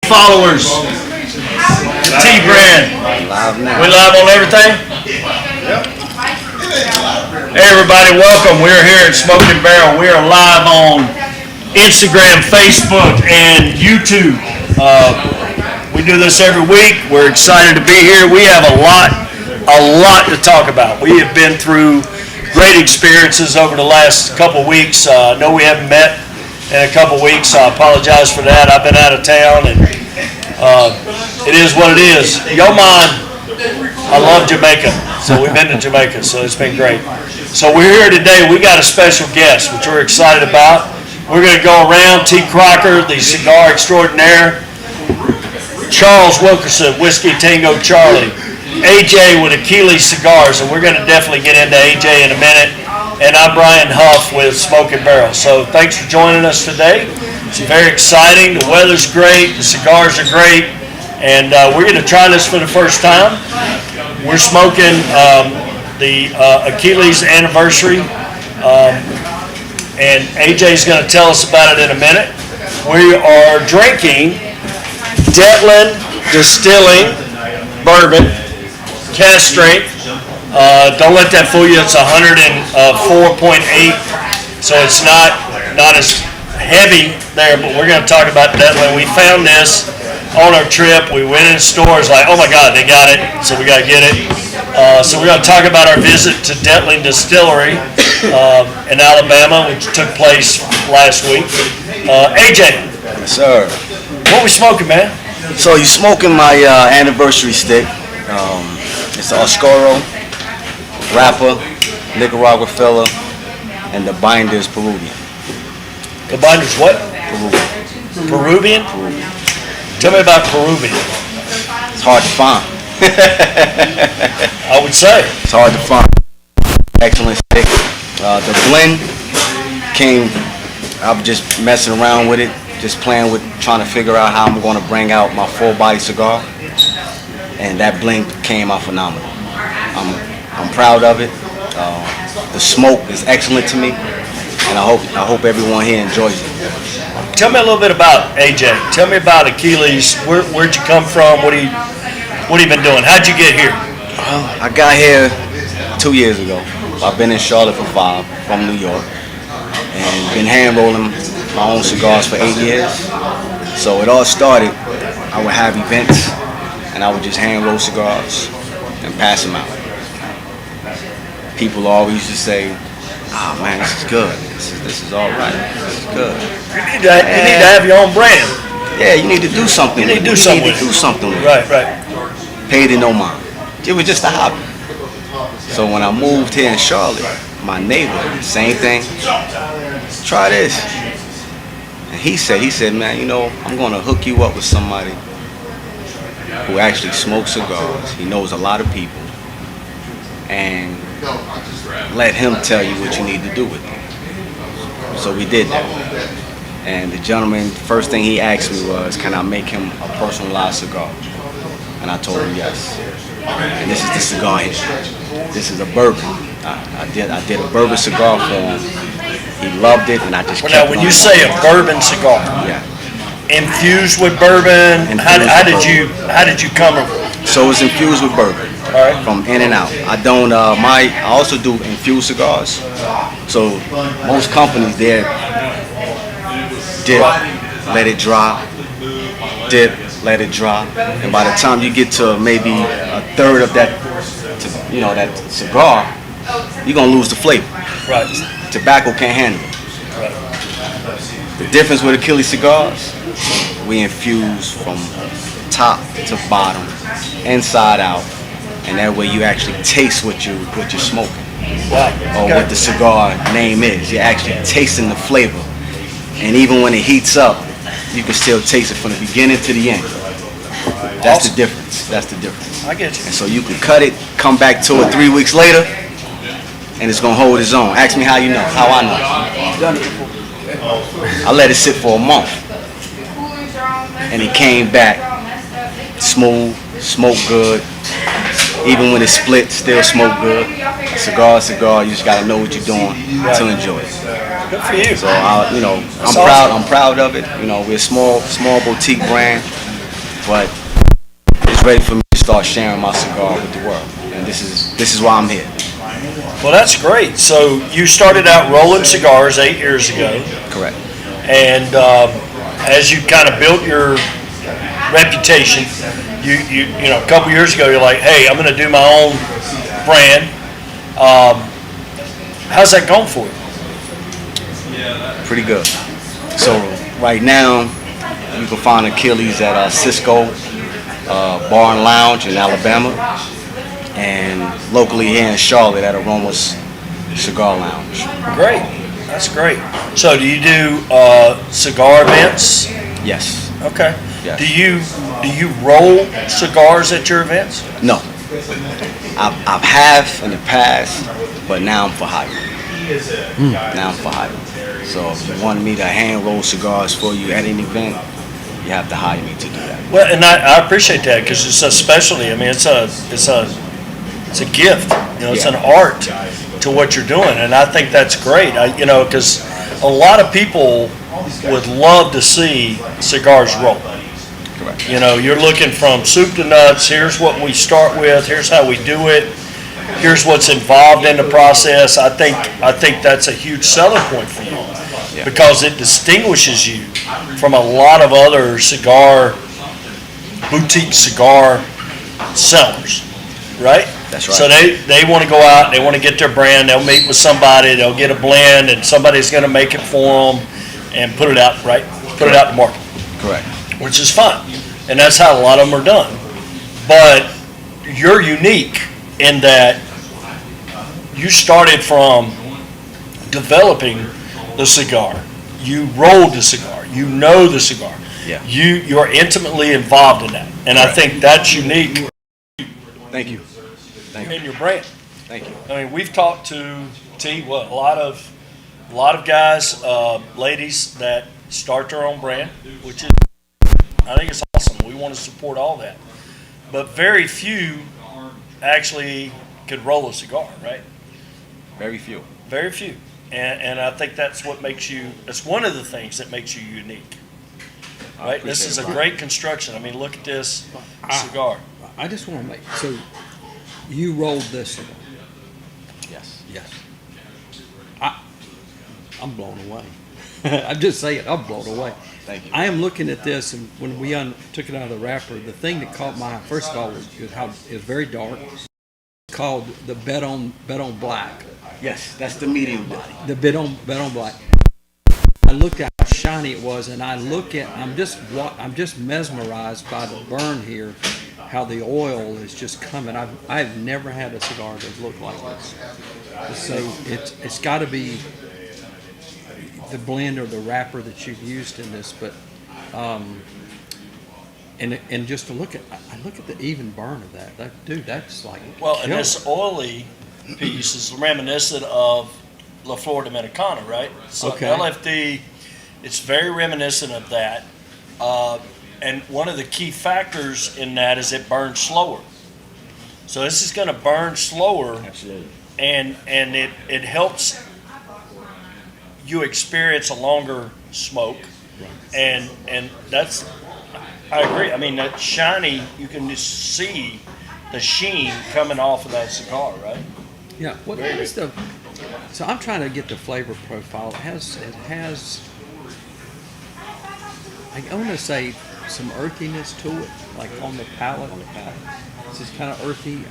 Followers, T brand. We live on everything? Hey everybody, welcome. We're here at Smoking Barrel. We are live on Instagram, Facebook, and YouTube. We do this every week. We're excited to be here. We have a lot to talk about. We have been through great experiences over the last couple weeks. I know we haven't met in a couple weeks, so I apologize for that. I've been out of town, and it is what it is. Yoman, I love Jamaica, so we've been to Jamaica, so it's been great. So we're here today. We got a special guest, which we're excited about. We're going to go around. T. Crocker, the cigar extraordinaire. Charles Wilkerson, Whiskey Tango Charlie. AJ with Achilles Cigars, and we're going to definitely get into AJ in a minute. And I'm Brian Huff with Smoking Barrel. So thanks for joining us today. It's very exciting. The weather's great. The cigars are great. And we're going to try this for the first time. We're smoking the Achilles anniversary. And AJ's going to tell us about it in a minute. We are drinking Detland Distilling Bourbon, cast strength. Don't let that fool you. It's 104.8, so it's not as heavy there. But we're going to talk about Detland. We found this on our trip. We went in stores like, oh my God, they got it, so we got to get it. So we're going to talk about our visit to Detland Distillery in Alabama, which took place last week. AJ. Yes, sir. What we smoking, man? So you're smoking my anniversary stick. It's the Oscuro, Wrapper, Nicaragua filler, and the binder is Peruvian. The binder's what? Peruvian. Peruvian? Tell me about Peruvian. It's hard to find. I would say. It's hard to find. Excellent stick. The blend came, I was just messing around with it, just playing with, trying to figure out how I'm going to bring out my full body cigar. And that blend came out phenomenal. I'm proud of it. The smoke is excellent to me, and I hope everyone here enjoys it. Tell me a little bit about AJ. Tell me about Achilles. Where'd you come from? What have you been doing? How'd you get here? Well, I got here 2 years ago. I've been in Charlotte for 5, from New York, and been hand rolling my own cigars for 8 years. So it all started, I would have events, and I would just hand roll cigars and pass them out. People always used to say, "Ah, man, this is good. This is all right. This is good." You need to have your own brand. Yeah, you need to do something. You need to do something with it. Right. Paid in no mind. It was just a hobby. So when I moved here in Charlotte, my neighbor, same thing. Try this. And he said, man, I'm gonna hook you up with somebody who actually smokes cigars. He knows a lot of people, and let him tell you what you need to do with them. So we did that. And the gentleman, first thing he asked me was, can I make him a personalized cigar? And I told him yes. And this is the cigar here. This is a bourbon. I did a bourbon cigar for him. He loved it, and I just kept now, when you say a bourbon cigar, yeah, infused with bourbon, how did you come up with it? So it's infused with bourbon. All right. From in and out. I don't. I also do infused cigars. So most companies, they dip, let it dry, dip, let it dry, and by the time you get to maybe a third of that, that cigar, you're gonna lose the flavor. Right. Tobacco can't handle it. Right. The difference with Achilles cigars, we infuse from top to bottom, inside out, and that way you actually taste what you're smoking, or what the cigar name is. You're actually tasting the flavor, and even when it heats up, you can still taste it from the beginning to the end. That's awesome. That's the difference. I get you. And so you can cut it, come back to it 3 weeks later, and it's gonna hold its own. Ask me how you know. How I know. I let it sit for a month, and it came back smooth, smoked good. Even when it's split, still smoke good. Cigar, you just gotta know what you're doing to enjoy it. Good for you. So I'm proud of it. We're a small boutique brand. but it's ready for me to start sharing my cigar with the world. And this is why I'm here. Well, that's great. So you started out rolling cigars 8 years ago, Correct. and as you kind of built your reputation, you know, a couple years ago, you're like, hey, I'm going to do my own brand. How's that going for you? Pretty good. So right now, you can find Achilles at Cisco Bar and Lounge in Alabama, and locally here in Charlotte at Aroma's Cigar Lounge. Great. That's great. So do you do cigar events? Yes. Okay. Yes. Do you roll cigars at your events? No. I've have in the past, but now I'm for hire. Now I'm for hire. So if you want me to hand roll cigars for you at an event, you have to hire me to do that. Well, and I appreciate that because it's a specialty. I mean, it's a gift. You know, it's an art to what you're doing, and I think that's great. You know, because a lot of people would love to see cigars roll. Correct. You know, you're looking from soup to nuts. Here's what we start with. Here's how we do it. Here's what's involved in the process. I think that's a huge selling point for you because it distinguishes you from a lot of other boutique cigar sellers, right? That's right. So they want to go out, they want to get their brand, they'll meet with somebody, they'll get a blend, and somebody's going to make it for them and put it out, right? Put it out to market. Correct. Which is fine. And that's how a lot of them are done. But you're unique in that you started from developing the cigar. You rolled the cigar. You know the cigar. Yeah. You're intimately involved in that. And I think that's unique Thank you. in your brand. Thank you. I mean, we've talked to a lot of guys, ladies that start their own brand, which is, I think it's awesome. We want to support all that. But very few actually could roll a cigar, right? Very few. Very few. And I think that's what makes you, it's one of the things that makes you unique. Right? This is a great construction. I mean, look at this cigar. I just want to make, so you rolled this cigar? Yes. Yes. I'm blown away. I'm just saying, I'm blown away. Thank you. I am looking at this, and when we took it out of the wrapper, the thing that caught my eye, first of all, was how it's very dark. It's called the Bet on Black. Yes, that's the medium body. The Bet on Black. I looked at how shiny it was, and I'm just mesmerized by the burn here, how the oil is just coming. I've never had a cigar that looked like this. So it's got to be the blend or the wrapper that you've used in this, but and just to look at, I look at the even burn of that. Dude, that's like Well, and this oily piece is reminiscent of La Flor Dominicana, right? So Okay. LFD, it's very reminiscent of that. And one of the key factors in that is it burns slower. So this is going to burn slower, Absolutely. and it helps you experience a longer smoke, and that's, I agree. I mean, that shiny, you can just see the sheen coming off of that cigar, right? Yeah. What is the? So I'm trying to get the flavor profile. It has. I want to say some earthiness to it, like on the palate. It's just kind of earthy.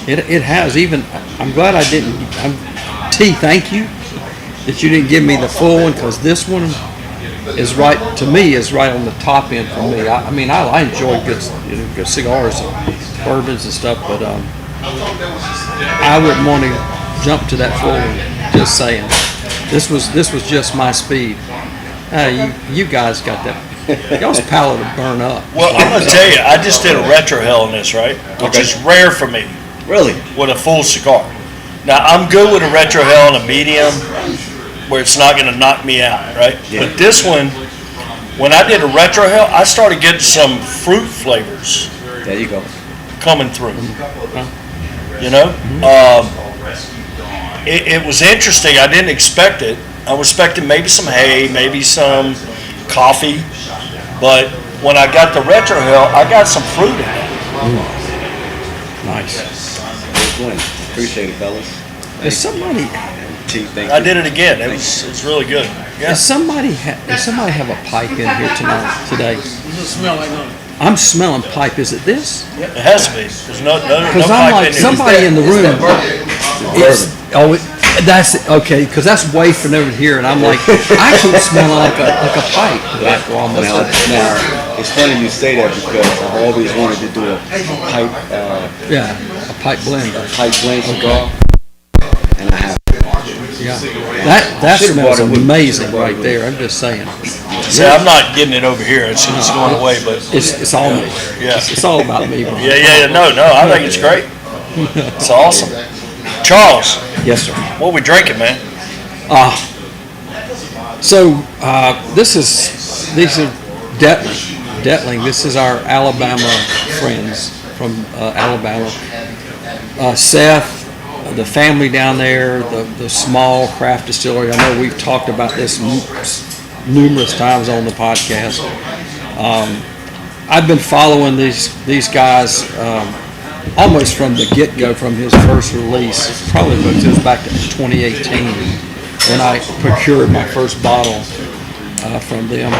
It has even. I'm glad I didn't. T, thank you that you didn't give me the full one, because this one is right to me. Is right on the top end for me. I mean, I enjoy good cigars, and bourbons and stuff, but I wouldn't want to jump to that full one. Just saying, this was just my speed. You guys got that. Y'all's palate will burn up. Well, I'm going to tell you, I just did a retro hell in this, right? Which is rare for me. Really? With a full cigar. Now, I'm good with a retro hell and a medium where it's not going to knock me out, right? Yeah. But this one, when I did a retro hell, I started getting some fruit flavors There you go. coming through. You know? It was interesting. I didn't expect it. I was expecting maybe some hay, maybe some coffee. But when I got the Retro Hill, I got some fruit in it. Nice. Appreciate it, fellas. Is somebody Chief, thank I did it again. It's really good. Yeah. does somebody have a pipe in here today? Does it smell like nothing? I'm smelling pipe. Is it this? It has to be. There's no Because pipe I'm like in here. somebody in the room. That's okay. Because that's way from over here, and I'm like, I keep smelling like a pipe. Like, well, almost Now, it's funny you say that because I've always wanted to do a pipe, yeah, a pipe blender. pipe blend cigar, and I have. Yeah, that Should've smells bought it with- amazing right there. I'm just saying. See, I'm not getting it over here. It's going away, but It's all me. Yeah. It's all about me, bro. yeah. No. I think it's great. It's awesome. Charles, Yes, sir. what we drinking, man? These are Detling. This is our Alabama friends from Alabama. Seth, the family down there, the small craft distillery. I know we've talked about this numerous times on the podcast. I've been following these guys almost from the get-go, from his first release. Probably goes back to 2018 when I procured my first bottle from them.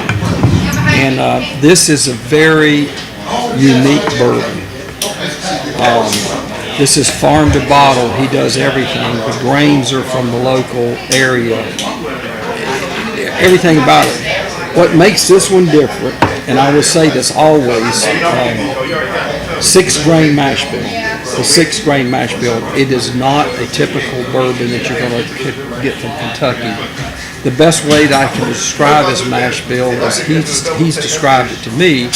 And this is a very unique bourbon. This is farm to bottle. He does everything. The grains are from the local area. Everything about it. What makes this one different, and I will say this always, 6-grain mash bill. The 6-grain mash bill. It is not a typical bourbon that you're going to get from Kentucky. The best way that I can describe his mash bill is he's described it to me.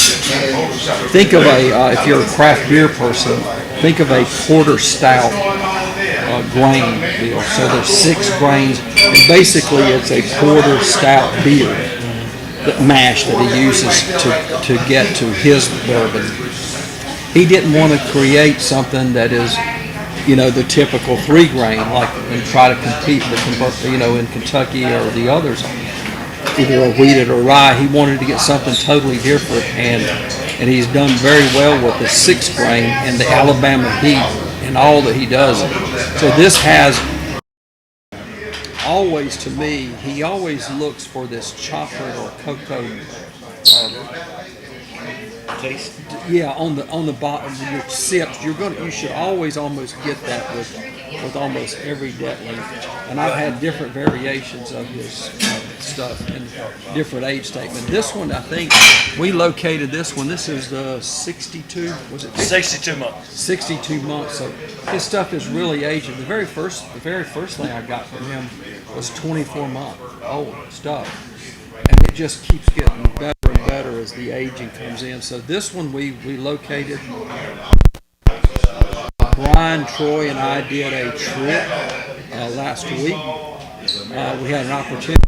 Think of if you're a craft beer person, think of a porter stout grain bill. So there's 6 grains, and basically it's a porter stout beer mash that he uses to get to his bourbon. He didn't want to create something that is, the typical 3-grain, and try to compete with, in Kentucky or the others, either a wheated or rye. He wanted to get something totally different, and he's done very well with the 6-grain and the Alabama heat and all that he does. So this has always, to me, he always looks for this chocolate or cocoa Taste. yeah, on the bottom, your sips, you should always almost get that with almost every Detling. And I've had different variations of this stuff and different age statement. This one, I think, we located this one. This is 62. Was it 62 months. 62 months? So his stuff is really aging. The very first thing I got from him was 24-month old stuff. And it just keeps getting better and better as the aging comes in. So this one we located. Brian, Troy, and I did a trip last week. We had an opportunity.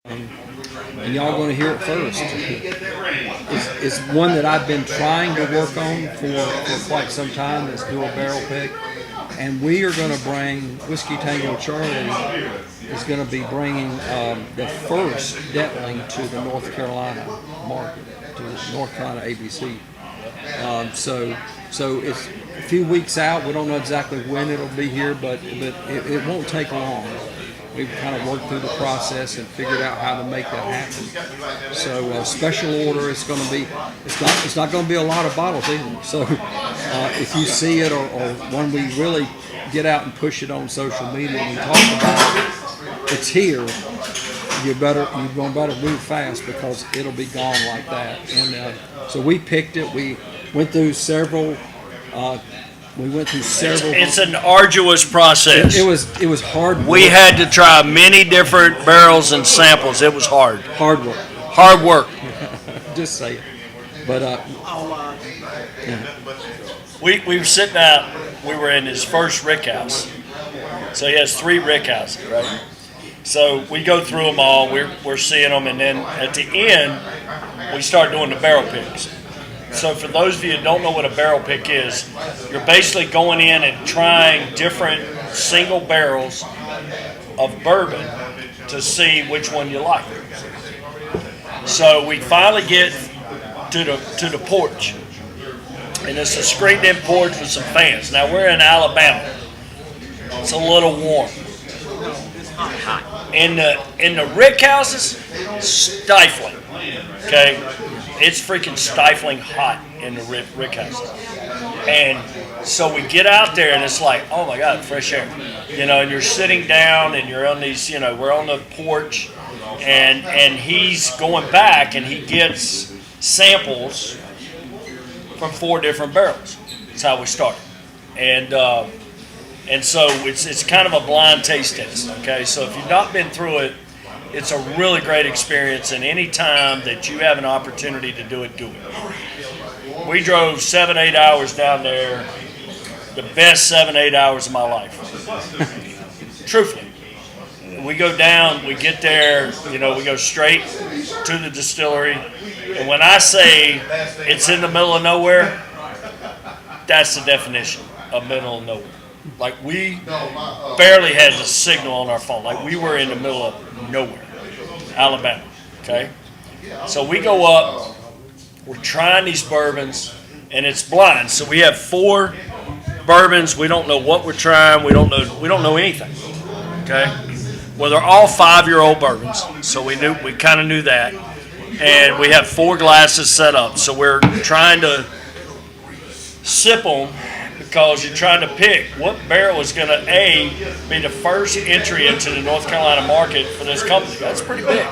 And y'all going to hear it first. It's one that I've been trying to work on for quite some time, this dual barrel pick. And we are going to bring, Whiskey Tango Charlie is going to be bringing the first Detling to the North Carolina market, to the North Carolina ABC. So it's a few weeks out. We don't know exactly when it'll be here, but it won't take long. We've kind of worked through the process and figured out how to make that happen. So special order, it's not going to be a lot of bottles either. So if you see it or when we really get out and push it on social media and talk about it, it's here. You're going to better move fast because it'll be gone like that. And so we picked it. We went through several. It's an arduous process. It was hard work. We had to try many different barrels and samples. It was hard. Hard work. Hard work. Just say it. But We were sitting out. We were in his first rick house. So he has 3 rick houses, right? So we go through them all. We're seeing them, and then at the end, we start doing the barrel picks. So for those of you who don't know what a barrel pick is, you're basically going in and trying different single barrels of bourbon to see which one you like. So we finally get to the porch, and it's a screened-in porch with some fans. Now we're in Alabama. It's a little warm. In the rick houses, stifling. Okay, it's freaking stifling hot in the rick houses. And so we get out there, and it's like, oh my God, fresh air. And you're sitting down, and you're on these. We're on the porch, and he's going back, and he gets samples from 4 different barrels. That's how we started. And so it's kind of a blind taste test, okay? So if you've not been through it, it's a really great experience, and any time that you have an opportunity to do it, do it. We drove 7-8 hours down there, the best 7-8 hours of my life. Truthfully. We go down, we get there, we go straight to the distillery, and when I say it's in the middle of nowhere, that's the definition of middle of nowhere. Like, we barely had the signal on our phone. Like, we were in the middle of nowhere, Alabama, okay? So we go up, we're trying these bourbons, and it's blind. So we have 4 bourbons. We don't know what we're trying. We don't know anything, okay? Well, they're all 5-year-old bourbons, so we kind of knew that. And we have 4 glasses set up, so we're trying to sip them, because you're trying to pick what barrel is going to be the first entry into the North Carolina market for this company. That's pretty big.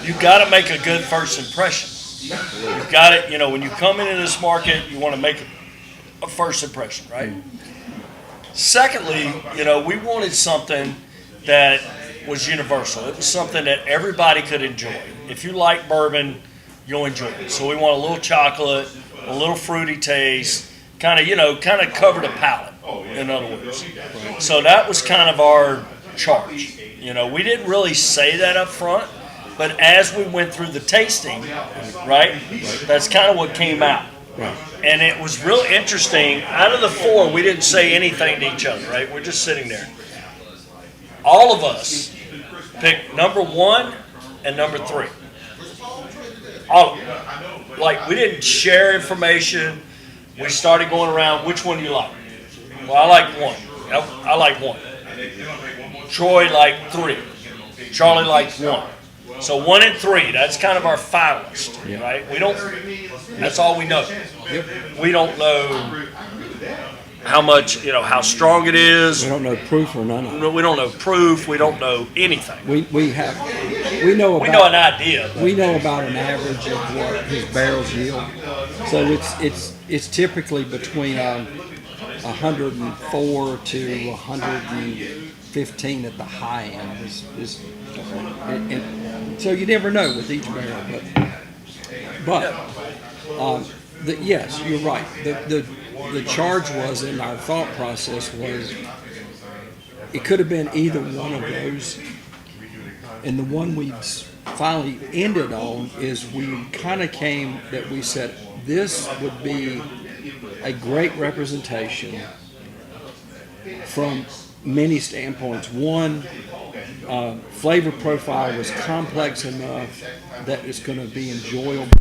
You've got to make a good first impression. You've got it, when you come into this market, you want to make a first impression, right? Secondly, we wanted something that was universal. It was something that everybody could enjoy. If you like bourbon, you'll enjoy it. So we want a little chocolate, a little fruity taste, kind of cover the palate, in other words. So that was kind of our charge. We didn't really say that up front, but as we went through the tasting, right, that's kind of what came out. And it was real interesting. Out of the 4, we didn't say anything to each other, right? We're just sitting there. All of us picked number 1 and number 3. All of them. Like, we didn't share information. We started going around, which one do you like? Well, I like 1. I like 1. Troy liked 3. Charlie liked 1. So 1 and 3, that's kind of our finalist, right? That's all we know. We don't know how much, how strong it is. We don't know proof or none of it. We don't know proof. We don't know anything. We know an idea. We know about an average of what his barrels yield. So it's typically between 104 to 115 at the high end. So you never know with each barrel, but yes, you're right. The charge was, in our thought process, was it could have been either one of those, and the one we finally ended on is we kind of we said this would be a great representation from many standpoints. One, flavor profile was complex enough that it's going to be enjoyable.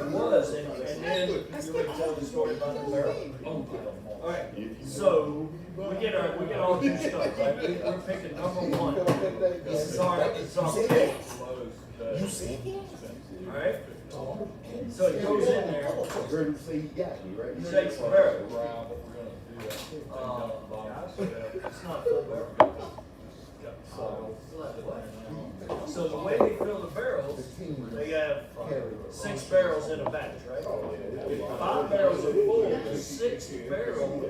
It was, and then you were telling the story about the barrel. Alright, so we get all new stuff, right? We're picking number one. This is our pick. You see it? Alright? So it goes in there, I heard him say he got me, right? shakes the barrel. It's not full barrel. So the way they fill the barrels, they have 6 barrels in a batch, right? If 5 barrels are full, the 6th barrel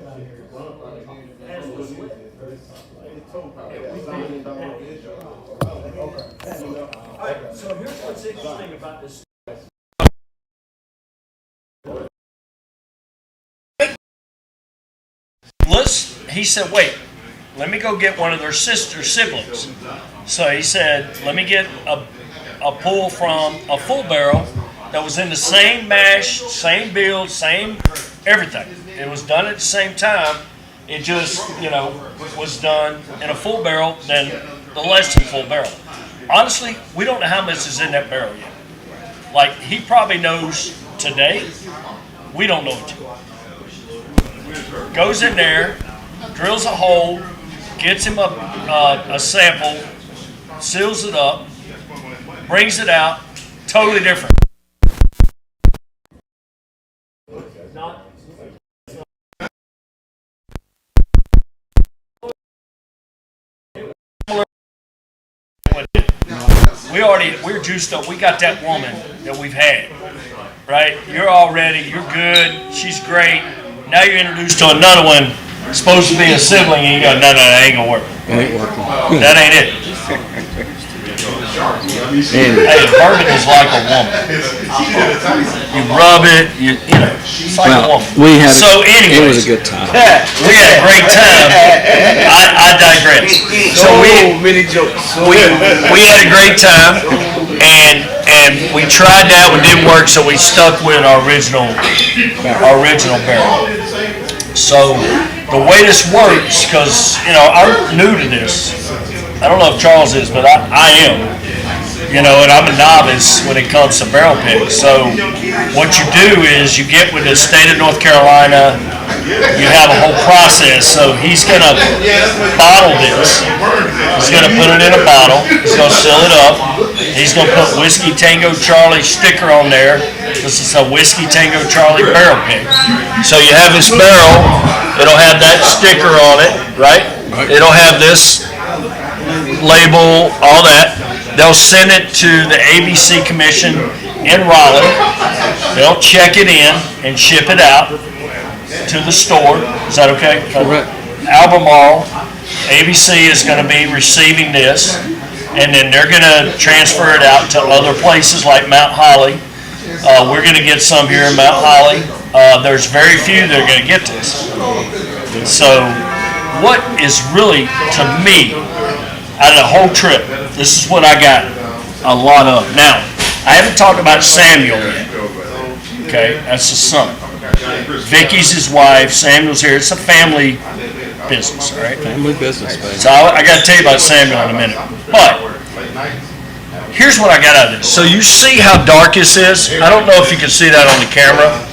has what's left. Alright, so here's what's interesting about this. He said, wait, let me go get one of their siblings. So he said, let me get a pull from a full barrel that was in the same mash, same build, same everything. It was done at the same time. It just, was done in a full barrel than the less than full barrel. Honestly, we don't know how much is in that barrel yet. Like, he probably knows today. We don't know it. Goes in there, drills a hole, gets him a sample, seals it up, brings it out, totally different. We're juiced up. We got that woman that we've had, right? You're all ready. You're good. She's great. Now you're introduced to another one, supposed to be a sibling, and you go, no, that ain't gonna work. It ain't working. That ain't it. Hey, bourbon is like a woman. You rub it, it's like a woman. It was a good time. Yeah, we had a great time. I digress. So we had a great time, and we tried that one, didn't work, so we stuck with our original barrel. So the way this works, because I'm new to this. I don't know if Charles is, but I am. And I'm a novice when it comes to barrel picks. So what you do is you get with the state of North Carolina, you have a whole process. So he's going to bottle this. He's going to put it in a bottle. He's going to seal it up. He's going to put Whiskey Tango Charlie sticker on there. This is a Whiskey Tango Charlie barrel pick. So you have this barrel. It'll have that sticker on it, right? It'll have this label, all that. They'll send it to the ABC Commission in Raleigh. They'll check it in and ship it out to the store. Is that okay? Correct. Albemarle, ABC is going to be receiving this, and then they're going to transfer it out to other places like Mount Holly. We're going to get some here in Mount Holly. There's very few that are going to get this. So what is really, to me, out of the whole trip, this is what I got a lot of. Now, I haven't talked about Samuel yet. Okay, that's the son. Vicky's his wife. Samuel's here. It's a family business, all right? Family business, baby. So I got to tell you about Samuel in a minute. But here's what I got out of this. So you see how dark this is? I don't know if you can see that on the camera.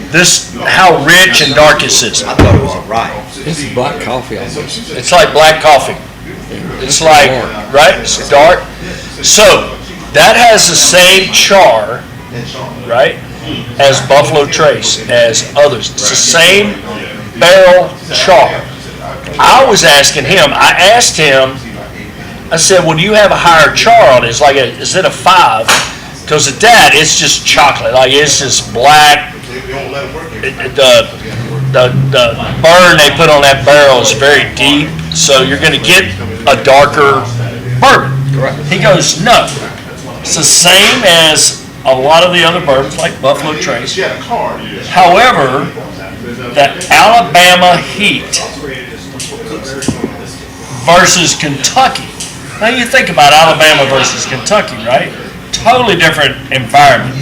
This, how rich and dark this is. I thought it was a rye. This is black coffee almost. It's like black coffee. It's like, right? It's dark. So that has the same char, right, as Buffalo Trace, as others. It's the same barrel char. I was asking him, I said, well, do you have a higher char on it? It's like, is it a 5? Because at that, it's just chocolate. Like, it's just black. The burn they put on that barrel is very deep, so you're going to get a darker bourbon. Correct. He goes, no. It's the same as a lot of the other bourbons, like Buffalo Trace. However, the Alabama heat versus Kentucky. Now you think about Alabama versus Kentucky, right? Totally different environment.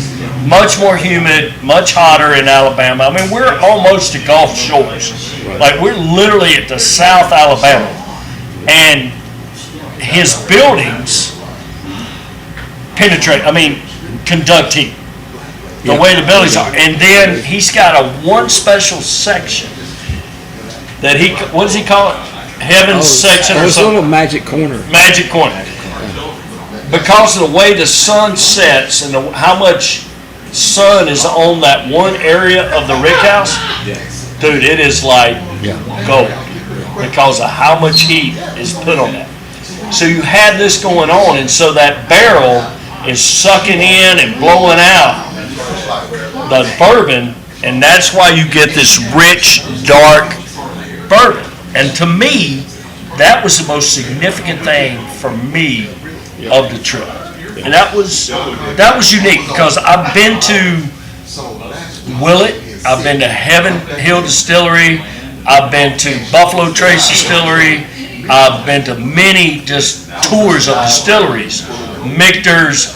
Much more humid, much hotter in Alabama. I mean, we're almost to Gulf Shores. Like, we're literally at the South Alabama. And his buildings conduct heat. The way the buildings are. And then he's got one special section that what does he call it? Heaven's section or Those something? little magic corner. Magic corner. Because of the way the sun sets and how much sun is on that one area of the rick house, dude, it is like gold because of how much heat is put on that. So you had this going on, and so that barrel is sucking in and blowing out the bourbon, and that's why you get this rich, dark bourbon. And to me, that was the most significant thing for me of the trip. And that was unique because I've been to Willett, I've been to Heaven Hill Distillery, I've been to Buffalo Trace Distillery, I've been to many just tours of distilleries, Michter's,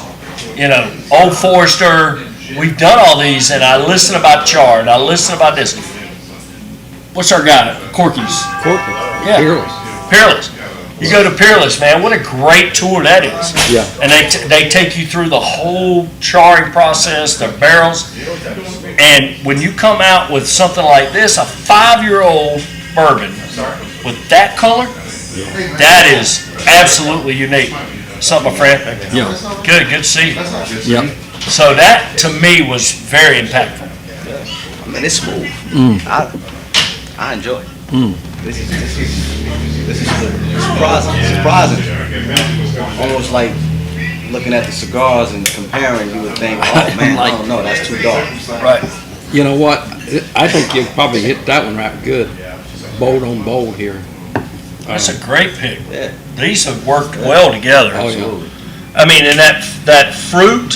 Old Forester. We've done all these, and I listen about Chard, I listen about this. What's our guy? Corky's. Yeah. Peerless. You go to Peerless, man. What a great tour that is. Yeah. And they take you through the whole charring process, the barrels. And when you come out with something like this, a 5-year-old bourbon with that color, that is absolutely unique. What's up, my friend? Yeah. Good to see you. Yeah. So that, to me, was very impactful. I mean, it's smooth. I enjoy it. This is surprising. Almost like looking at the cigars and comparing, you would think, oh man, I don't know, that's too dark. Right. You know what? I think you probably hit that one right good. Bold on bold here. That's a great pick. Yeah. These have worked well together. Oh, yeah. I mean, and that fruit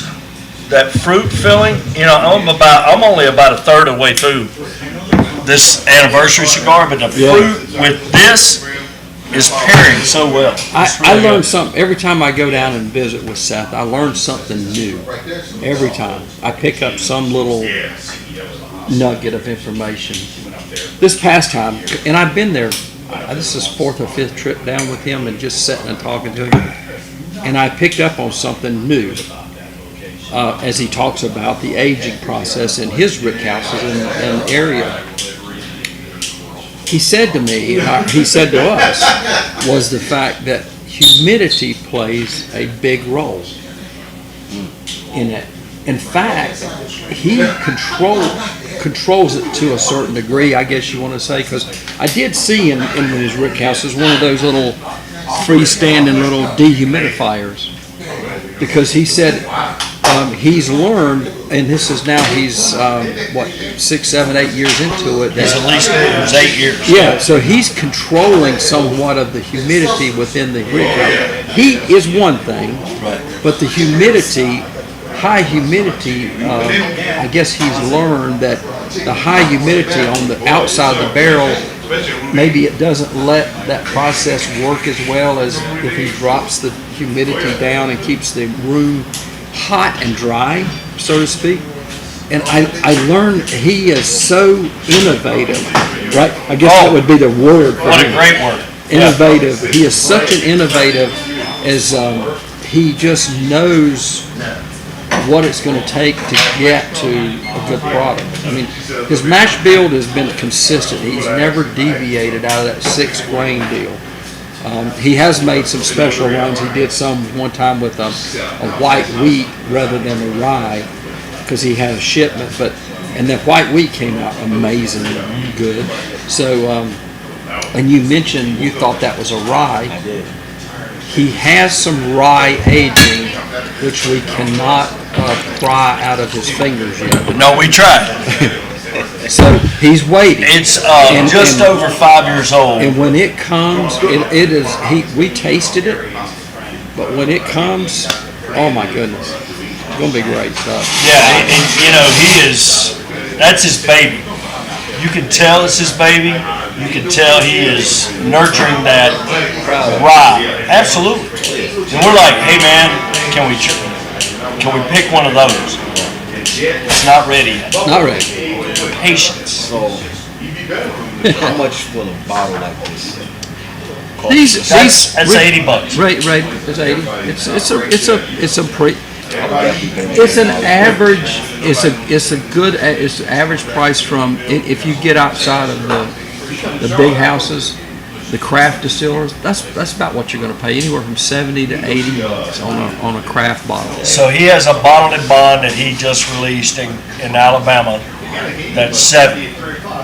filling, I'm only about a third of the way through this anniversary cigar, but the fruit with this is pairing so well. I learn something every time I go down and visit with Seth. I learn something new every time. I pick up some little nugget of information. This past time, and I've been there. This is 4th or 5th trip down with him, and just sitting and talking to him. And I picked up on something new as he talks about the aging process in his rick houses in the area. He said to me, he said to us, was the fact that humidity plays a big role in it. In fact, he controls it to a certain degree, I guess you want to say, because I did see in his rick houses one of those little freestanding little dehumidifiers, because he said he's learned, and this is now he's 6, 7, 8 years into it. It's at least 8 years. Yeah, so he's controlling somewhat of the humidity within the rick house. Heat is one thing, but the humidity, high humidity, I guess he's learned that the high humidity on the outside of the barrel, maybe it doesn't let that process work as well as if he drops the humidity down and keeps the room hot and dry, so to speak. And I learned he is so innovative, right? I guess that would be the word for What a him. great word. Innovative. He is such an innovative as he just knows what it's going to take to get to a good product. I mean, his mash build has been consistent. He's never deviated out of that 6-grain deal. He has made some special runs. He did some one time with a white wheat rather than a rye because he had a shipment. And that white wheat came out amazingly good. So, and you mentioned you thought that was a rye. He has some rye aging, which we cannot pry out of his fingers yet. No, we tried. So he's waiting. It's just over 5 years old. And when it comes, it is. We tasted it, but when it comes, oh my goodness, it's gonna be great stuff. Yeah, and he is. That's his baby. You can tell it's his baby. You can tell he is nurturing that rye. Absolutely. And we're like, hey man, can we pick one of those? It's not ready yet. Not ready. Patience. So, how much will a bottle like this cost? These That's $80. Right. It's 80. It's an average. It's an average price from if you get outside of the big houses, the craft distillers, that's about what you're going to pay, anywhere from 70 to 80 on a craft bottle. So he has a bottled in bond that he just released in Alabama that's 70.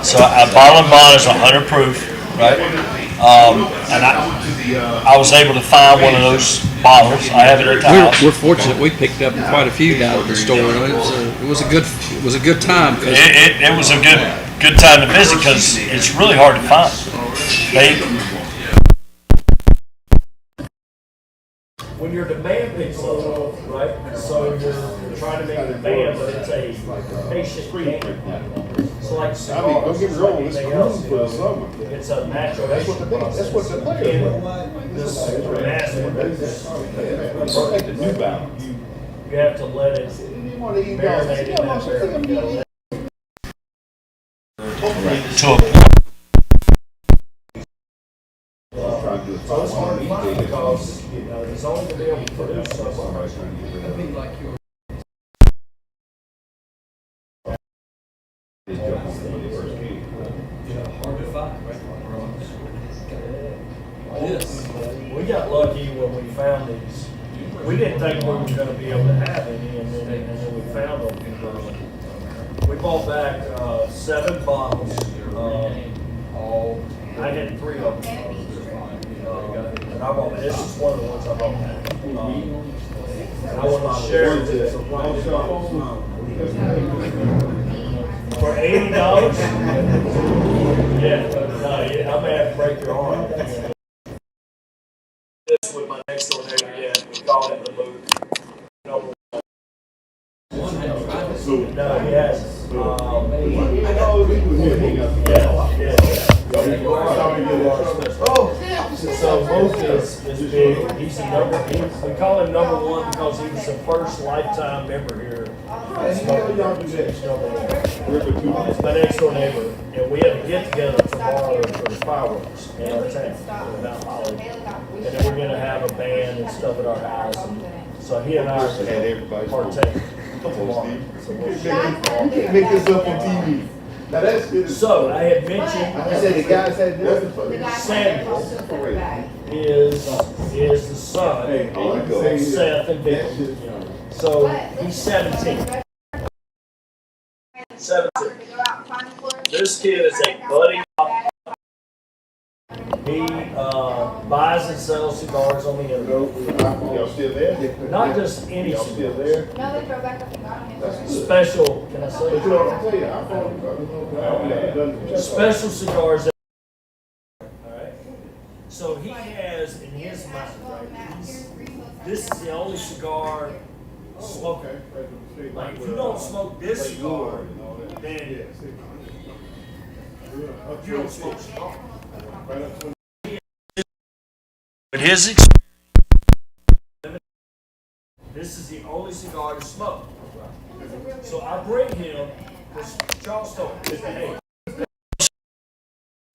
So a bottled in bond is 100 proof, right? And I was able to find one of those bottles. I have it at the house. We're fortunate. We picked up quite a few down at the store. It was a good time. It was a good time to visit because it's really hard to find. When your demand picks up, right? So you're trying to make a demand, but it's a patient game. So like cigars, don't get me wrong, it's room for the summer. It's a natural. That's what the player This massive. Take the New Balance. You have to let it You want to eat marinate in that dogs? barrel. To a So it's hard to find because, he's only going to be able to produce so much. We got lucky when we found these. We didn't think we were going to be able to have any, and then we found them. We bought back 7 bottles. I had 3 of them. And I bought, this is one of the ones I bought back. And I want to share it with for $80. Yeah, no, I may have to break your arm. This with my next door neighbor, yeah, we called him the boot. No, he hasn't. So Mook is big. He's the we call him number 1 because he was the first lifetime member here. It's my next door neighbor, and we had a get together tomorrow for the fireworks in our town, Mount Holly. And then we're gonna have a band and stuff at our house, and so he and I are gonna partake tomorrow. So we'll Make this up on TV. Now that's good. So I had mentioned. I said the guys had nothing for me. Samuel is the son of Seth and Bill. So he's 17. 17. This kid is a buddy. He buys and sells cigars on the internet. Y'all still there? Not just any Y'all still cigar. there? No, they throw back up and got him. Special, can I But you say? know what I'm telling you, I Special cigars. Alright. So he has in his mind, right? This is the only cigar smoker. Like, if you don't smoke this cigar, then you don't smoke cigar. But his this is the only cigar to smoke. So I bring him this Charles told me, hey,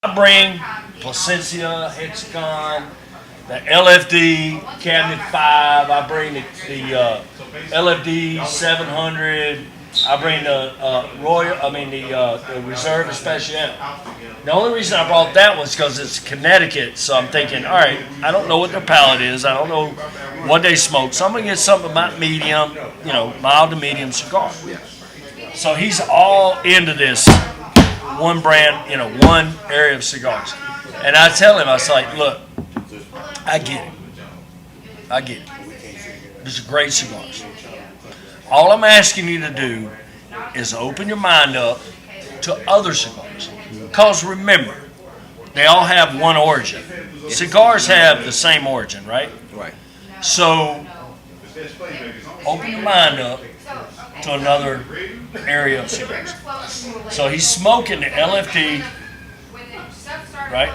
I bring Placencia, Hexagon, the LFD Cabinet 5. I bring the LFD 700. I bring the the Reserve Especial. The only reason I brought that was because it's Connecticut. So I'm thinking, all right, I don't know what their palate is. I don't know what they smoke. So I'm gonna get something about medium, mild to medium cigar. So he's all into this one brand, one area of cigars. And I tell him, I was like, look, I get it. These are great cigars. All I'm asking you to do is open your mind up to other cigars. Because remember, they all have one origin. Cigars have the same origin, right? Right. So open your mind up to another area of cigars. So he's smoking the LFD, right?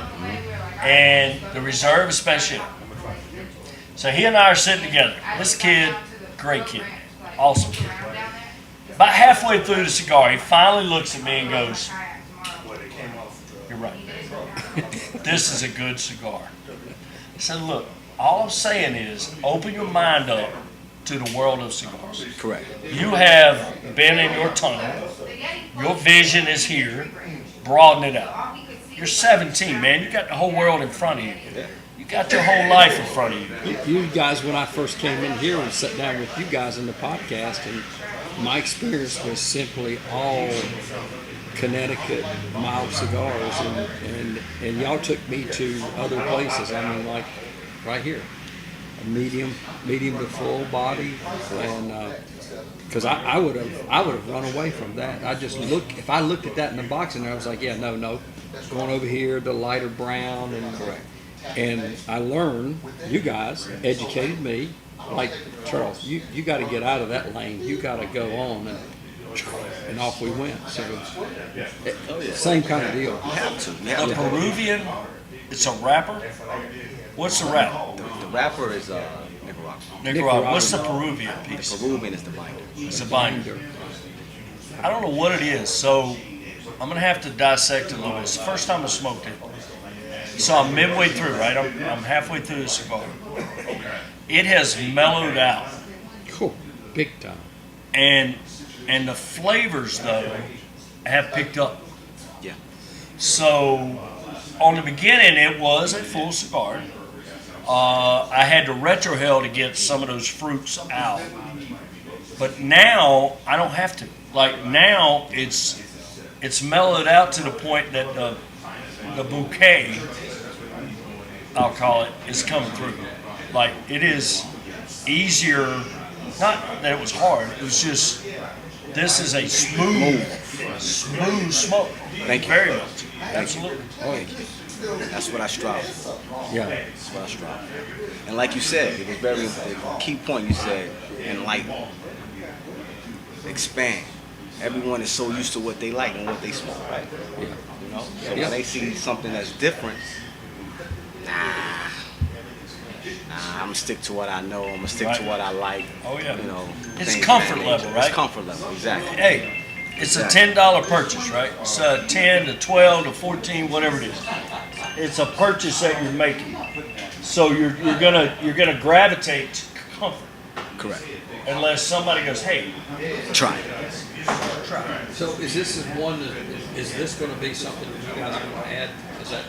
And the Reserve Special. So he and I are sitting together. This kid, great kid, awesome kid. About halfway through the cigar, he finally looks at me and goes, "You're right. This is a good cigar." I said, "Look, all I'm saying is open your mind up to the world of cigars. Correct. You have been in your tunnel. Your vision is here. Broaden it out. You're 17, man. You got the whole world in front of you. You got your whole life in front of you. You guys, when I first came in here and sat down with you guys in the podcast, and my experience was simply all Connecticut mild cigars, and y'all took me to other places. I mean, like right here, a medium to full body, and because I would have run away from that. If I looked at that in the box and I was like, yeah, no, going over here, the lighter brown, and I learned. You guys educated me. Like, Charles, you got to get out of that lane. You got to go on, and off we went. So, same kind of deal. You have to. You have The to. Peruvian, it's a wrapper. What's the wrapper? The wrapper is Nicaragua. Nicaragua. What's the Peruvian piece? Peruvian is the binder. It's a binder. I don't know what it is, so I'm gonna have to dissect it a little bit. It's the first time I smoked it. So I'm midway through, right? I'm halfway through the cigar. It has mellowed out, Cool, big time. and the flavors though have picked up. Yeah. So on the beginning, it was a full cigar. I had to retrohale to get some of those fruits out, but now I don't have to. Like now, it's mellowed out to the point that the bouquet, I'll call it, is coming through. Like it is easier. Not that it was hard. It was just this is a smooth smoke. Thank you. Very much. Absolutely. Thank you. That's what I strive for. Yeah. That's what I strive for. And like you said, it was the key point you said, enlighten, expand. Everyone is so used to what they like and what they smoke, right? Yeah. You know? So Yeah. when they see something that's different, I'm gonna stick to what I know. I'm gonna stick to what I like. Oh, yeah. You know, It's things of comfort that level, nature. right? It's comfort level, exactly. Hey, it's a $10 purchase, right? It's a 10 to 12 to 14, whatever it is. It's a purchase that you're making, so you're gonna gravitate to comfort Correct. unless somebody goes, hey, Try it. try it. So is this going to be something that you guys are going to add? Is that?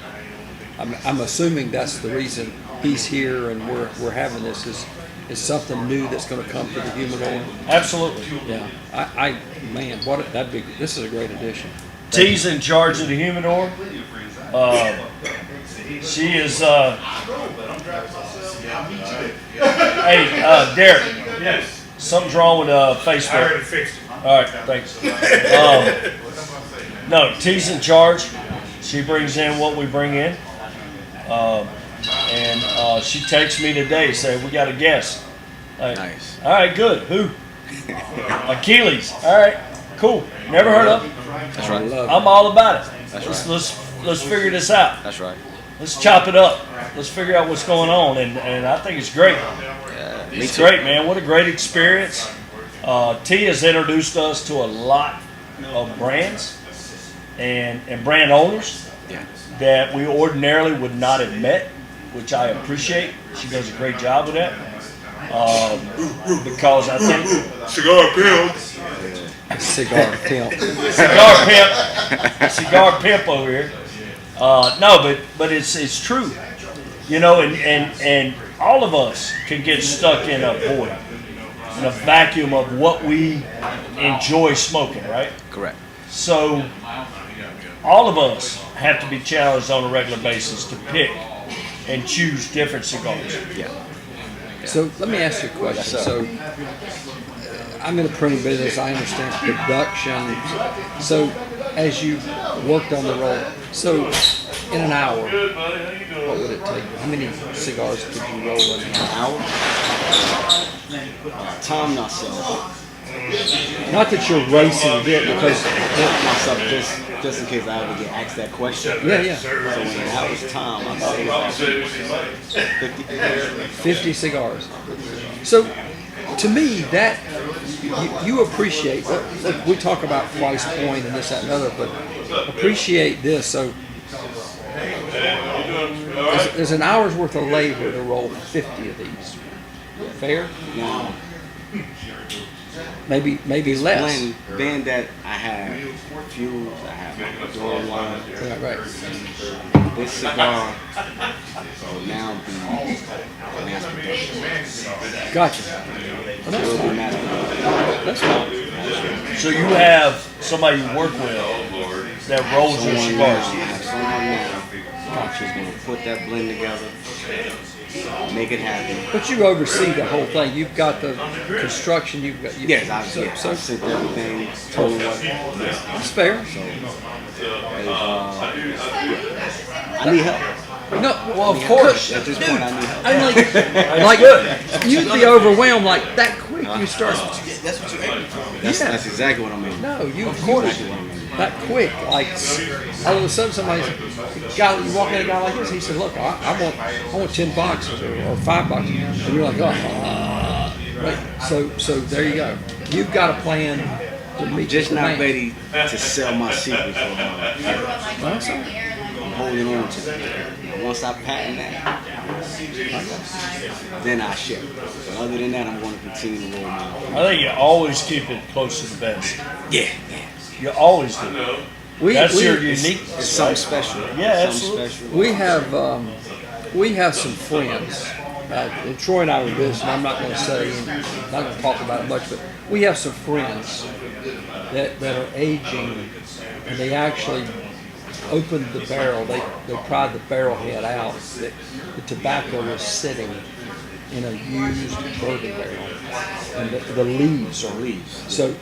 I'm assuming that's the reason he's here and we're having this is something new that's going to come to the humidor. Absolutely. Yeah. Man, this is a great addition. T's in charge of the humidor. She is. Hey, Derek. Yes, Something's wrong with Facebook. I already fixed it. All right, thanks. No, T's in charge. She brings in what we bring in. And she texts me today saying, we got a guest. Like, Nice. all right, good. Who? Achilles. All right, cool. Never heard of him. That's right. I'm all about it. That's Let's figure this out. That's right. Let's chop it up. Let's figure out what's going on. And I think it's great. Yeah, me It's too. great, man. What a great experience. T has introduced us to a lot of brands and brand owners Yeah. that we ordinarily would not have met, which I appreciate. She does a great job with that. Because I think Cigar Pimp. Cigar pimp. cigar pimp over here. No, but it's true, you know, and all of us can get stuck in a void, in a vacuum of what we enjoy smoking, right? Correct. So all of us have to be challenged on a regular basis to pick and choose different cigars. Yeah. So let me ask you a question. Yes, sir. So I'm in the printing business. I understand production. So as you worked on the roll, so in an hour, what would it take? How many cigars could you roll in an hour? Time myself. Not that you're racing it, because Myself just in case I ever get asked that question. yeah, So in an hour's time, I'd say about 50. 50 cigars. So to me, that you appreciate. Look, we talk about price point and this, that, and other, but appreciate this. So there's an hour's worth of labor to roll 50 of these. Fair? Now, maybe This less. blend, being that I have Fuse, I have Door One, Right. this cigar will now be mass production. Gotcha. It will be mass production. That's fine. So you have somebody you work with that rolls your Someone now, I cigars. have someone now who's going to put that blend together, make it happen. But you oversee the whole thing. You've got the construction. You've got. Yes, I've so sent everything, told what. Yes. that's fair. I need help. No, well, of course. At this point, I need help. I'm like you'd be overwhelmed like that quick. You start. That's what you're aiming for. That's exactly what I'm aiming. No, you of course. Exactly what I'm aiming. That quick, like all of a sudden somebody's guy. You walk in a guy like this. He said, "Look, I want $10 or $5," and you're like, "Oh, right." So there you go. You've got a plan to meet. Just the not man. ready to sell my secret for a moment. Well, that's all right. I'm holding on to it. Once I patent that, then I share. But other than that, I'm going to continue to roll my own. I think you always keep it close to the best. Yeah. You always do. That's your unique. It's something special. Yeah, Something absolutely. special. We have some friends. And Troy and I were visiting. I'm not going to say, not going to talk about it much, but we have some friends that are aging, and they actually opened the barrel. They pried the barrel head out. The tobacco was sitting in a used bourbon barrel, and the leaves are Leaves. So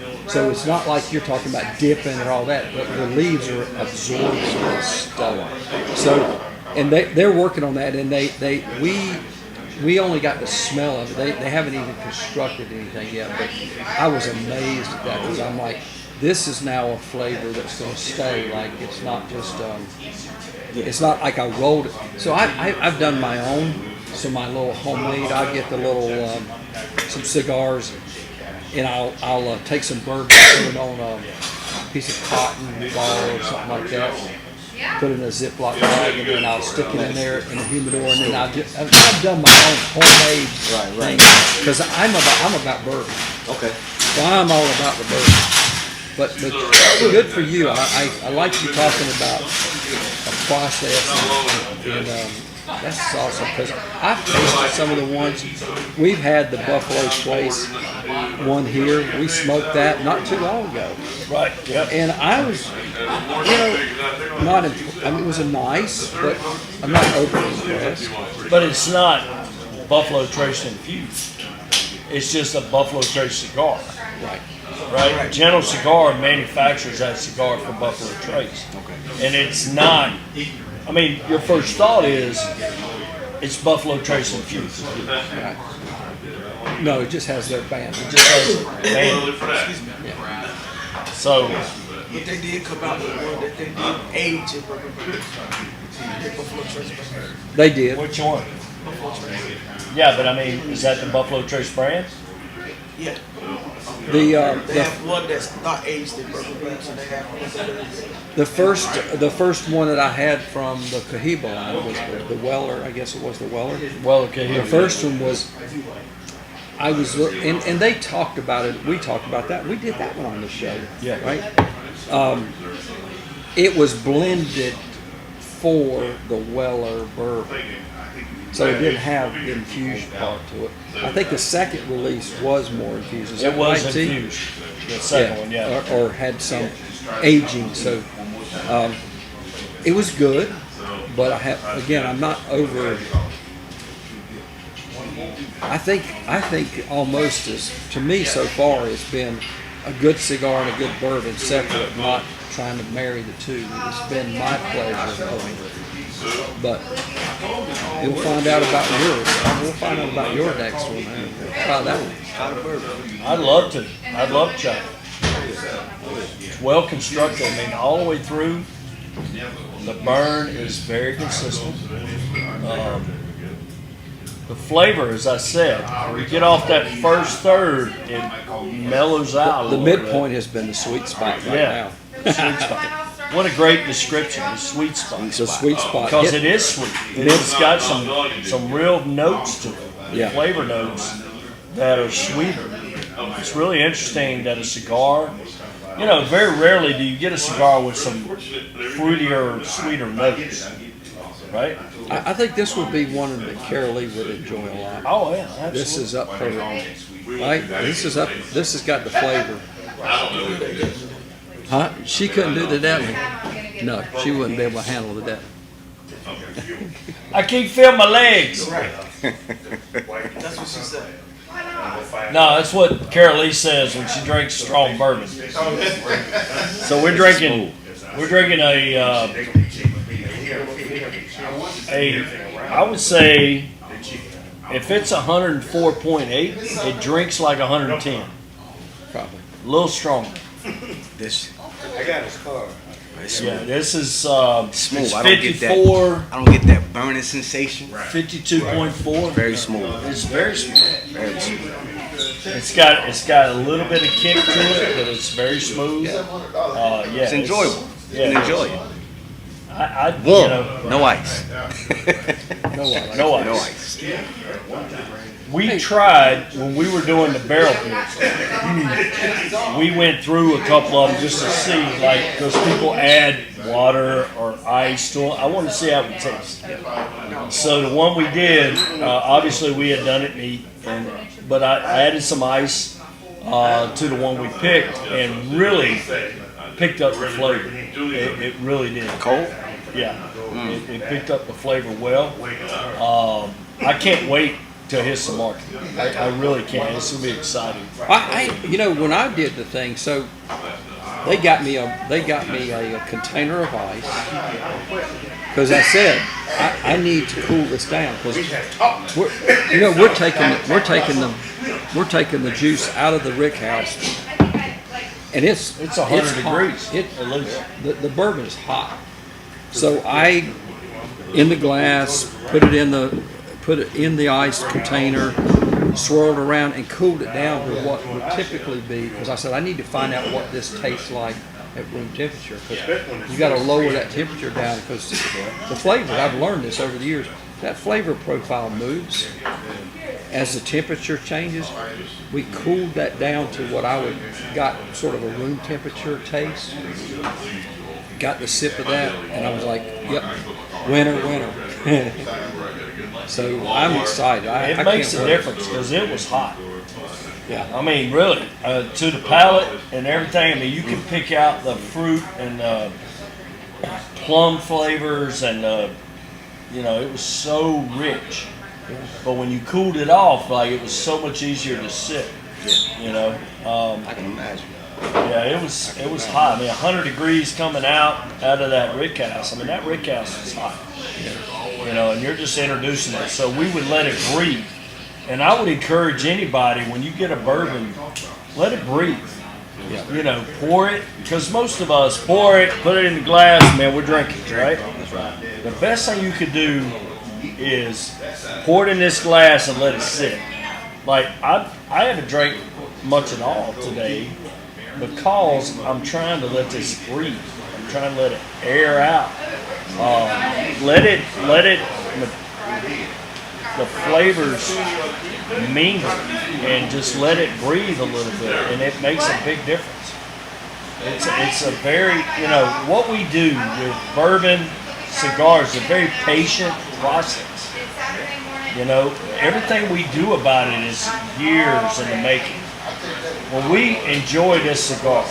it's not like you're talking about dipping or all that, but the leaves are absorbing this stuff. So, and they're working on that, and we only got the smell of it. They haven't even constructed anything yet, but I was amazed at that because I'm like, this is now a flavor that's going to stay. Like it's not just, it's not like I rolled it. So I've done my own. So my little homemade, I get the little some cigars, and I'll take some bourbon, put it on a piece of cotton ball or something like that, put it in a Ziploc bag, and then I'll stick it in there in a humidor, and then I've done my own homemade thing because I'm about bourbon. Okay. So I'm all about the bourbon. But good for you. I like you talking about a process and that's awesome because I've tasted some of the ones we've had. The Buffalo Trace one here, we smoked that not too long ago, Right. Yep. and I was, not. I mean, it was a nice, but I'm not overly impressed. But it's not Buffalo Trace infused. It's just a Buffalo Trace cigar. Right. Right? General Cigar manufactures that cigar for Buffalo Trace. And it's not, I mean, your first thought is it's Buffalo Trace infused. Right. No, it just has their band. It just has a band. So, But they did come out with one that they did age in bourbon. The Buffalo Trace. They did. which one? Yeah, but I mean, is that the Buffalo Trace brand? Yeah. They They have one that's not aged in bourbon barrels, and they have one that is. the first one that I had from the Cohiba line was the Weller. I guess it was the Weller. Well, okay, here. The first one was. I was and they talked about it. We talked about that. We did that one on the show. Yeah. Right. It was blended for the Weller bourbon, so it didn't have the infusion part to it. I think the second release was more infused. Is It that was right, T? infused. The second one, yeah. Or had some aging. So it was good, but I'm not over. I think almost as to me so far it's been a good cigar and a good bourbon separate, not trying to marry the two. It's been my pleasure. But we'll find out about yours. We'll find out about your next one. Man. We'll try that one. I'd love to. I'd love to try it. It's well constructed. I mean, all the way through, the burn is very consistent. The flavor, as I said, when you get off that first third, it mellows out a The little midpoint has been the sweet spot right Yeah. now. Sweet spot. What a great description, the sweet spot. It's a sweet spot. Because Hit- it is sweet. It's got some real notes to it. Yeah. Flavor notes that are sweeter. it's really interesting that a cigar, you know, very rarely do you get a cigar with some fruitier, sweeter notes, right? I think this would be one that Carol Lee would enjoy a lot. Oh yeah, absolutely. This is up for right. This is up. This has got the flavor. Huh? She couldn't do the deadly. No, she wouldn't be able to handle the deadly. I can't feel my legs. That's what she said. No, that's what Carol Lee says when she drinks strong bourbon. So we're drinking I would say if it's 104.8, it drinks like 110. Probably. A little stronger. This. I got his car. It's Yeah, smooth. this is Smooth. it's I don't get that. 54, I don't get that burning sensation. 52.4. Very smooth. It's very smooth. Very smooth. It's got a little bit of kick to it, but it's very smooth. Yeah, It's enjoyable. You yeah. can enjoy it. I you Warm. know, No ice. no ice. No ice. We tried when we were doing the barrel pits. We went through a couple of them just to see, like, because people add water or ice to it. I wanted to see how it would taste. So the one we did, obviously we had done it neat, but I added some ice to the one we picked, and really picked up the flavor. It really did. Cold? Yeah, it picked up the flavor well. I can't wait to hit some market. I really can't. It's gonna be exciting. You know, when I did the thing, so they got me a container of ice because I said I need to cool this down because we're taking the juice out of the rick house, and it's 100 hot. degrees at least. The bourbon is hot, so I in the glass put it in the ice container, swirled around and cooled it down to what would typically be, because I said I need to find out what this tastes like at room temperature, because you got to lower that temperature down, because the flavor, I've learned this over the years, that flavor profile moves as the temperature changes. We cooled that down to what I would got sort of a room temperature taste. Got the sip of that, and I was like, yep, winner. So I'm excited. It makes a difference because it was hot. Yeah. I mean, really, to the palate and everything. I mean, you can pick out the fruit and plum flavors, and it was so rich. But when you cooled it off, like, it was so much easier to sip. I can imagine. Yeah, it was hot. I mean, 100 degrees coming out of that rick house. I mean, that rick house is hot. And you're just introducing it. So we would let it breathe. And I would encourage anybody, when you get a bourbon, let it breathe. Yeah. Pour it, because most of us pour it, put it in the glass, and man, we're drinking, right? That's right. The best thing you could do is pour it in this glass and let it sit. Like, I haven't drank much at all today because I'm trying to let this breathe. I'm trying to let it air out. The flavors mingle and just let it breathe a little bit, and it makes a big difference. It's a very, what we do with bourbon cigars is a very patient process. Everything we do about it is years in the making. When we enjoy this cigar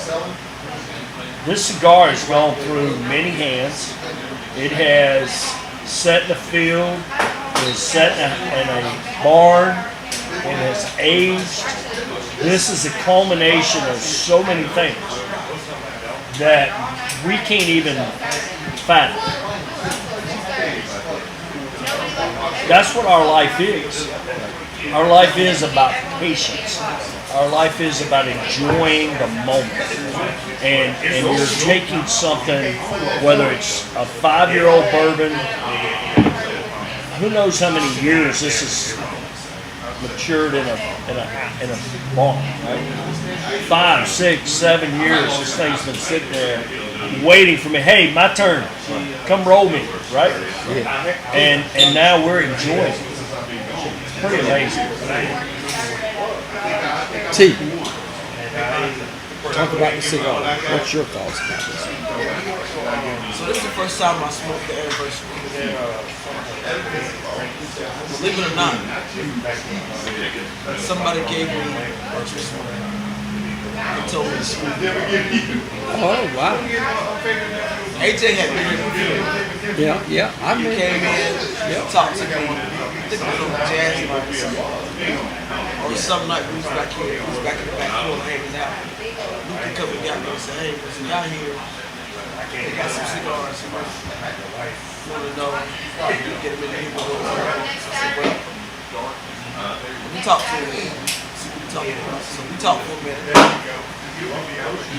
has gone through many hands. It has set in the field, it is set in a barn, it has aged. This is a culmination of so many things that we can't even fathom. That's what our life is. Our life is about patience. Our life is about enjoying the moment. And you're taking something, whether it's a 5-year-old bourbon, who knows how many years this is matured in a barn, right? 5, 6, 7 years this thing's been sitting there waiting for me. Hey, my turn. Come roll me, right? Yeah. And now we're enjoying it. It's pretty amazing. T, Talk about the cigar. What's your thoughts about this? So this is the first time I smoked the anniversary. Believe it or not, somebody gave me purchase money. They told me to smoke. Oh, wow. AJ had been here before. Yeah, I He mean, came in, talked to me. I think it was on the jazz night or something. Or some night we was back here, we was back in the back corner hanging out. Luke come and got me and said, hey, listen, y'all here. They got some cigars. You want to know if you can get them in the neighborhood. I said, well, we talked to him. See what we talking about. So we talked for a minute.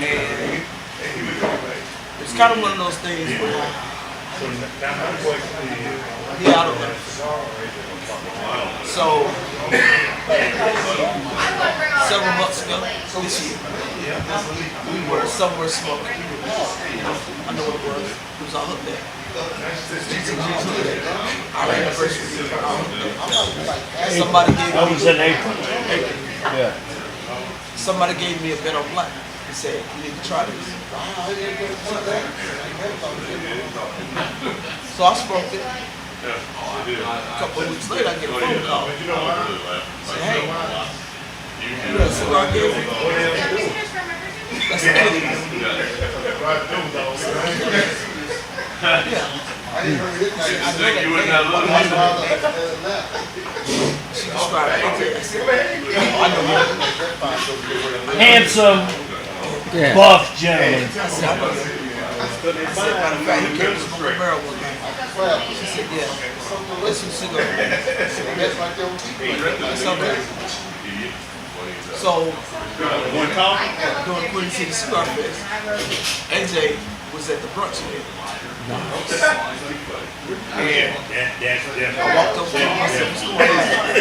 And it's kind of one of those things where he out of it. So several months ago, this year, we were somewhere smoking. I know what it was. It was all up there. Our anniversary. Somebody gave That was in me April. Yeah. somebody gave me a bet on black. He said, you need to try this. So I smoked it. A couple of weeks later, I get a phone call. Say, hey, you got a cigar gave me? That's a kid. Yeah. I know that. She described it. I said, I know that. Handsome, yeah. buff gentleman. I said, I know that. I said, matter of fact, he came to smoke a barrel one night. She said, yeah, that's some cigar. I said, that's okay. So, during Queen City Cigar Fest, AJ was at the brunch event. And I walked up to him, I said, what's going on?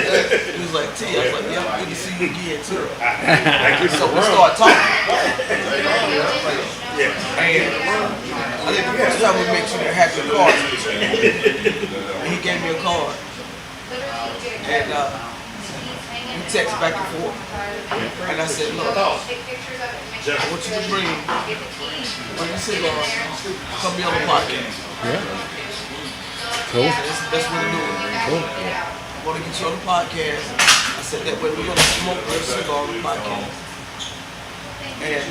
He was like, T. I was like, yeah, good to see you again, too. So we started talking. And I think the first time we met you, there had your card. And he gave me a card. And we text back and forth. And I said, look, I want you to bring your cigar, come be on the podcast. Yeah. Cool. That's what we're doing. Cool. I want to get you on the podcast. I said that way we're going to smoke your cigar on the podcast. And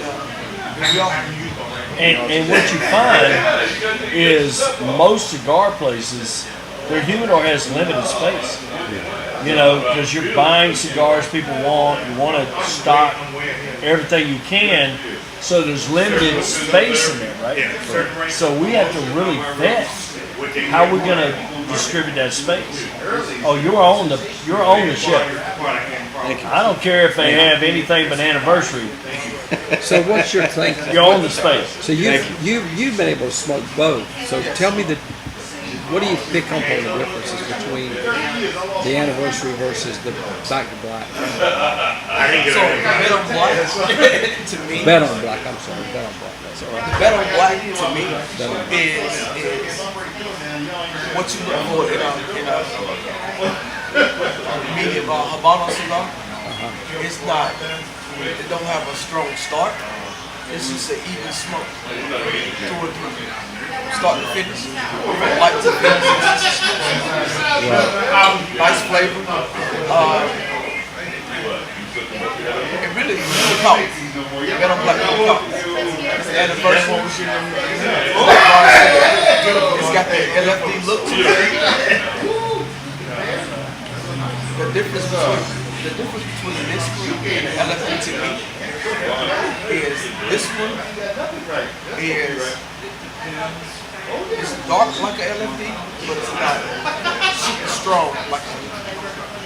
here we are. And what you find is most cigar places, their humidor has limited space. You know, because you're buying cigars people want, you want to stock everything you can, so there's limited space in there, right? So we have to really vet how we're going to distribute that space. Oh, you're on the shelf. I don't care if they have anything but anniversary. So what's your thinking? You're on the space. So you've been able to smoke both. So tell me what do you pick up on the differences between the anniversary versus the back to black? So, Bet on Black, to me, Bet on black. I'm sorry, bet on black. That's all right. Bet on Black, to me, is what you look for in a medium Habano cigar. It's not, it don't have a strong start. It's just an even smoke. 2 or 3. Start to finish. From light to finish. Nice flavor. It really counts. Bet on Black counts. And the first one, like Ron said, it's got the LFD look to it. The difference between this one and the LFD to me is this one is it's dark like an LFD, but it's not super strong like a.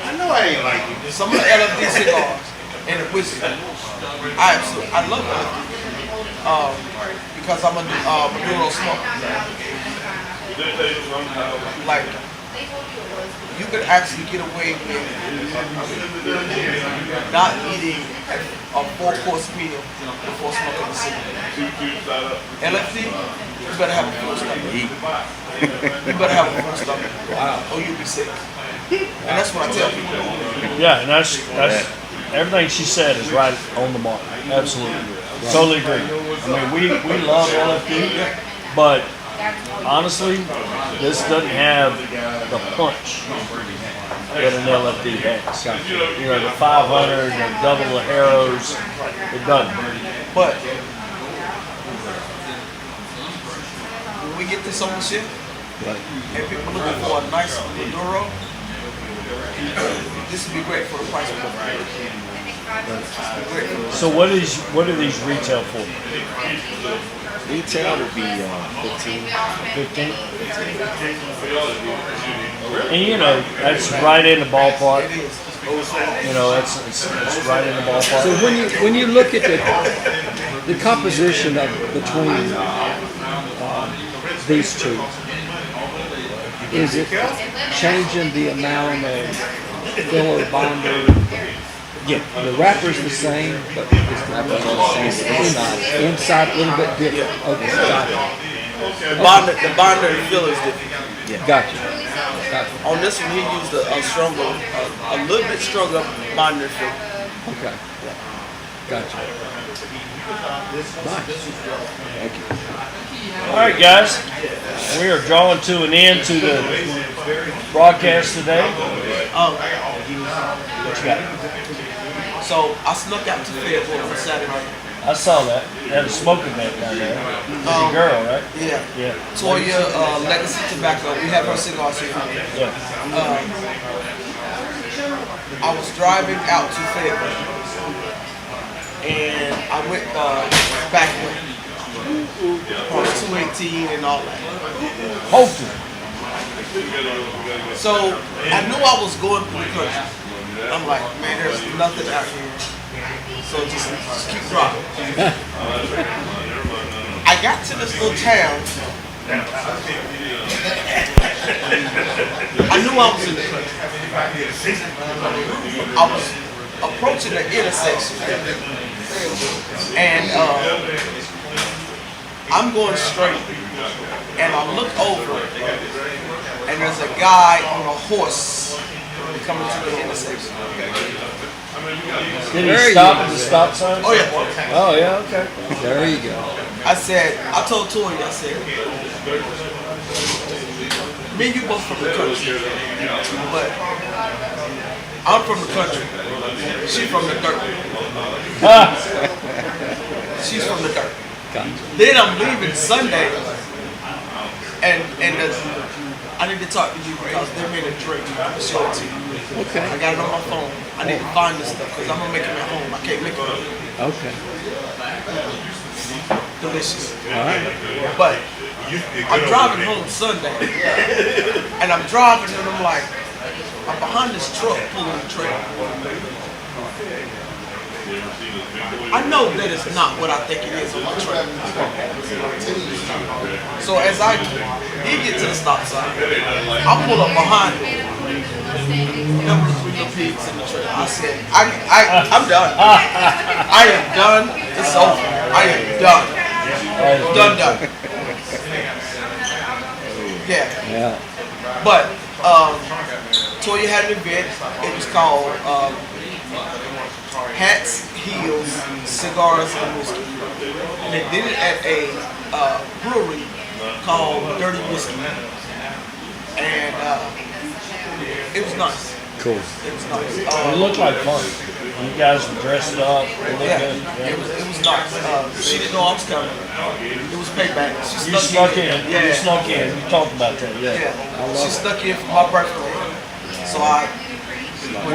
I know I ain't like you. Some of the LFD cigars and the whiskey, I love LFD because I'm a Maduro smoker. Like, you could actually get away with not eating a 4-course meal before smoking a cigarette. LFD, you better have a full stomach. You better have a full stomach. Wow. Or you'll be sick. And that's what I tell people. Yeah, and that's everything she said is right on the mark. Absolutely. Totally agree. I mean, we love LFD, but honestly, this doesn't have the punch that an LFD has. You know, the 500 and double the arrows, it doesn't. But when we get this on the ship, and people looking for a nice Maduro, this would be great for the price point. So what do these retail for? Retail would be 15. 15? And you know, that's right in the ballpark. You know, it's right in the ballpark. So when you look at the composition of between these two, is it changing the amount of filler bonder? Yeah, the wrapper's the same, but it's the inside a little bit different. Okay, got it. The binder and filler is different. Gotcha. On this one, he used a little bit stronger binder filler. Okay. Gotcha. Nice. Thank you. All right, guys, we are drawing to an end to the broadcast today. What you got? So I snuck out to Fayetteville on Saturday. I saw that. They had a smoking mat down there. It's a girl, right? Yeah. Yeah. Toya Legacy Tobacco. We have her cigars here. Yeah. I was driving out to Fayetteville, and I went back on 218 and all that. Hopefully. So I knew I was going through the country. I'm like, man, there's nothing out here. So just keep driving. I got to this little town. I knew I was in the country. I was approaching the intersection, and I'm going straight, and I look over, and there's a guy on a horse coming to the intersection. Did he stop at the stop sign? Oh yeah. Oh, yeah, okay. There you go. I told Tori, I said, me and you both from the country, but I'm from the country. She's from the dirt. She's from the dirt. Then I'm leaving Sunday, and I need to talk to you because they made a drink. I'll show it to you. Okay. I got it on my phone. I need to find this stuff because I'm gonna make it at home. I can't make it. Okay. Delicious. All right. But I'm driving home Sunday, and I'm driving, and I'm like, I'm behind this truck pulling the trailer. I know that it's not what I think it is on my trailer. So as he gets to the stop sign, I pull up behind him. There were 3 little pigs in the trailer. I said, I'm done. I am done. It's over. I am done. Done. Yeah. But Toya had an event. It was called Hats, Heels, Cigars, and Whiskey. And they did it at a brewery called Dirty Whiskey. And it was nice. Cool. It was nice. It looked like fun. You guys were dressed up. It looked Yeah, good. Yeah. it was nice. She didn't know I was coming. It was payback. She You snuck in. Yeah. You snuck in. You talked about that. Yeah. Yeah. She snuck in for my birthday. So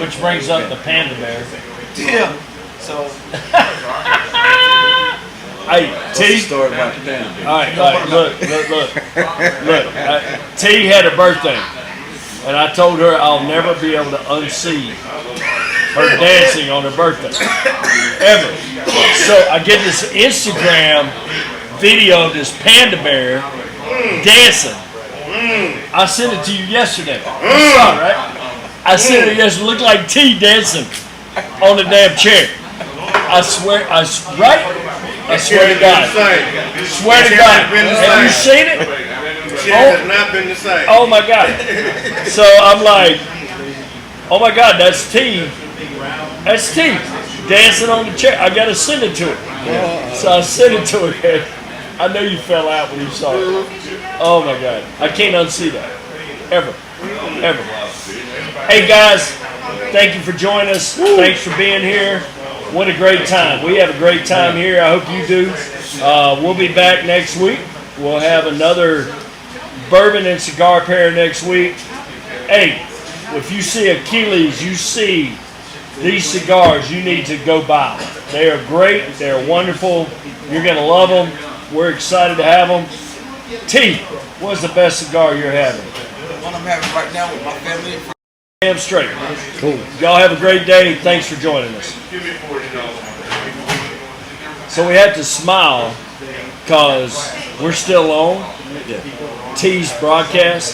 Which brings up the panda bear. yeah. So Hey, T. Story about the panda. All right, look. T had a birthday, and I told her I'll never be able to unsee her dancing on her birthday, ever. So I get this Instagram video of this panda bear dancing. I sent it to you yesterday. You saw it, right? I sent it yesterday. It looked like T dancing on the damn chair. I swear to God. Swear to God. Have you seen it? Shit has not been the same. Oh my God. So I'm like, oh my God, that's T That's T. Dancing on the chair. I gotta send it to him. So I sent it to him. I know you fell out when you saw it. Oh my God. I can't unsee that. Ever. Ever. Hey guys, thank you for joining us. Thanks for being here. What a great time. We have a great time here. I hope you do. We'll be back next week. We'll have another bourbon and cigar pair next week. Hey, if you see Achilles, you see these cigars, you need to go buy them. They are great. They're wonderful. You're going to love them. We're excited to have them. T, what's the best cigar you're having? What I'm having right now with my family and friends. Damn straight. Cool. Y'all have a great day. Thanks for joining us. So we have to smile because we're still on T's broadcast.